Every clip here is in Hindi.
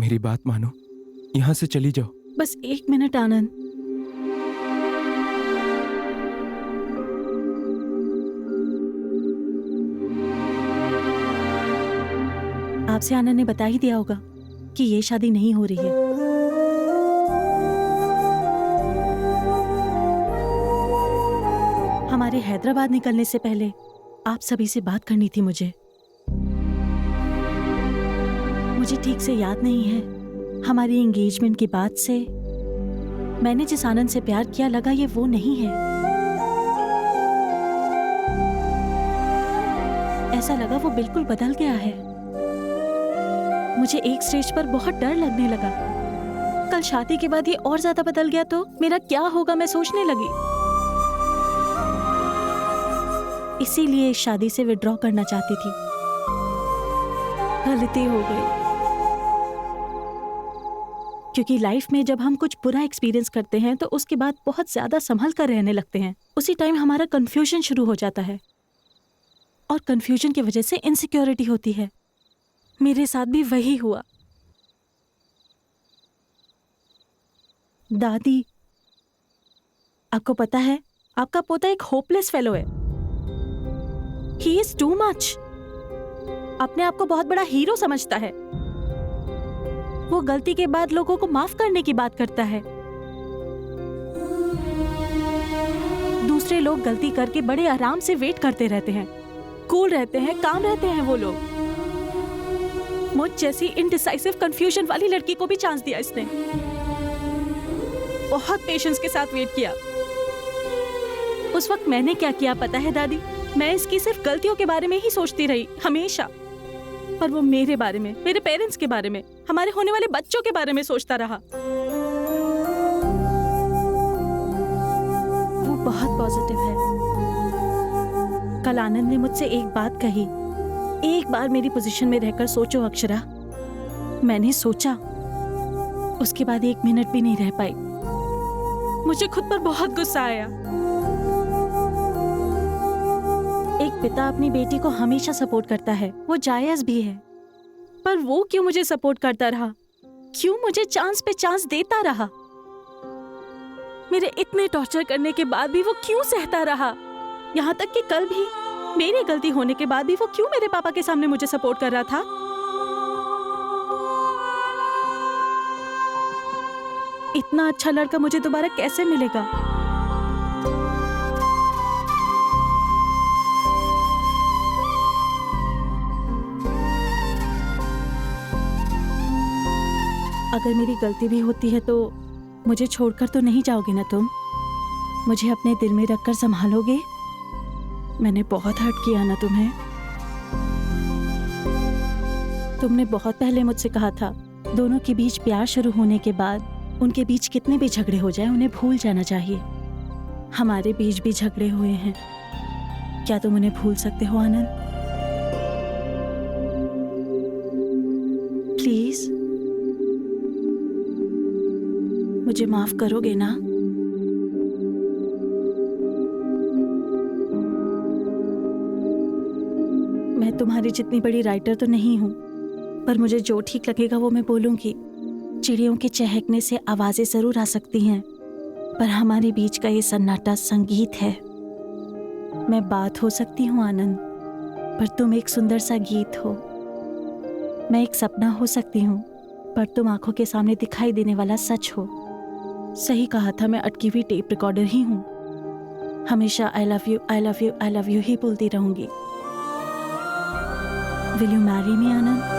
मेरी बात मानो, यहाँ से चली जाओ। बस 1 मिनट आनंद। आपसे आनंद ने बता ही दिया होगा कि ये शादी नहीं हो रही है। हमारे हैदराबाद निकलने से पहले आप सभी से बात करनी थी मुझे ठीक से याद नहीं है। हमारी एंगेजमेंट के बाद से मैंने जिस आनंद से प्यार किया, लगा ये वो नहीं है। ऐसा लगा वो बिल्कुल बदल गया है। मुझे एक स्टेज पर बहुत डर लगने लगा। कल शादी के बाद ये और ज्यादा बदल गया तो मेरा क्या होगा, मैं सोचने लगी। इसीलिए इस शादी से विड्रॉ करना चाहती थी। गलती हो गई, क्योंकि लाइफ में जब हम कुछ बुरा एक्सपीरियंस करते हैं तो उसके बाद बहुत ज्यादा संभल कर रहने लगते हैं। उसी टाइम हमारा कंफ्यूजन शुरू हो जाता है और कंफ्यूजन की वजह से इनसिक्योरिटी होती है। मेरे साथ भी वही हुआ। दादी, आपको पता है आपका पोता एक होपलेस फेलो है। He is too much. अपने आप को बहुत बड़ा हीरो समझता है। वो गलती के बाद लोगों को माफ करने की बात करता है। दूसरे लोग गलती करके बड़े आराम से वेट करते रहते हैं, कूल रहते हैं, काम रहते हैं वो लोग। मुझ जैसी इनडिसाइसिव कंफ्यूजन वाली लड़की को भी चांस दिया इसने। बहुत पेशेंस के साथ वेट किया। उस वक्त मैंने क्या किया पता है दादी? मैं इसकी सिर्फ गलतियों के बारे में ही सोचती रही हमेशा, पर वो मेरे बारे में, मेरे पेरेंट्स के बारे में, हमारे होने वाले बच्चों के बारे में सोचता रहा। वो बहुत पॉजिटिव है। कल आनंद ने मुझसे एक बात कही, एक बार मेरी पोजीशन में रहकर सोचो अक्षरा। मैंने सोचा, उसके बाद 1 मिनट भी नहीं रह पाई। मुझे खुद पर बहुत गुस्सा आया। एक पिता अपनी बेटी को हमेशा सपोर्ट करता है, वो जायज भी है, पर वो क्यों मुझे सपोर्ट करता रहा? क्यों मुझे चांस पे चांस देता रहा? मेरे इतने टॉर्चर करने के बाद भी वो क्यों सहता रहा? यहाँ तक कि कल भी मेरी गलती होने के बाद भी वो क्यों मेरे पापा के सामने मुझे सपोर्ट कर रहा था? इतना अच्छा लड़का मुझे दोबारा कैसे मिलेगा? अगर मेरी गलती भी होती है तो मुझे छोड़कर तो नहीं जाओगे ना तुम? मुझे अपने दिल में रखकर संभालोगे? मैंने बहुत हर्ट किया ना तुम्हें? तुमने बहुत पहले मुझसे कहा था, दोनों के बीच प्यार शुरू होने के बाद उनके बीच कितने भी झगड़े हो जाएं, उन्हें भूल जाना चाहिए। हमारे बीच भी झगड़े हुए हैं, क्या तुम उन्हें भूल सकते हो आनंद? प्लीज मुझे माफ करोगे ना? मैं तुम्हारी जितनी बड़ी राइटर तो नहीं हूं, पर मुझे जो ठीक लगेगा वो मैं बोलूंगी। चिड़ियों के चहकने से आवाजें जरूर आ सकती हैं, पर हमारे बीच का ये सन्नाटा संगीत है। मैं बात हो सकती हूँ आनंद, पर तुम एक सुंदर सा गीत हो। मैं एक सपना हो सकती हूँ, पर तुम आंखों के सामने दिखाई देने वाला सच हो। सही कहा था, मैं अटकी हुई टेप रिकॉर्डर ही हूँ। हमेशा I love you, I love you, I love you ही बोलती रहूंगी। Will you marry me Anand?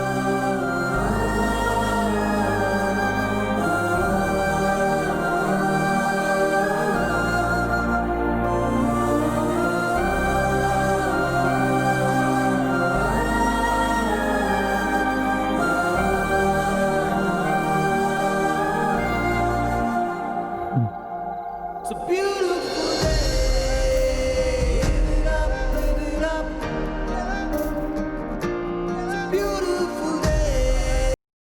It's a beautiful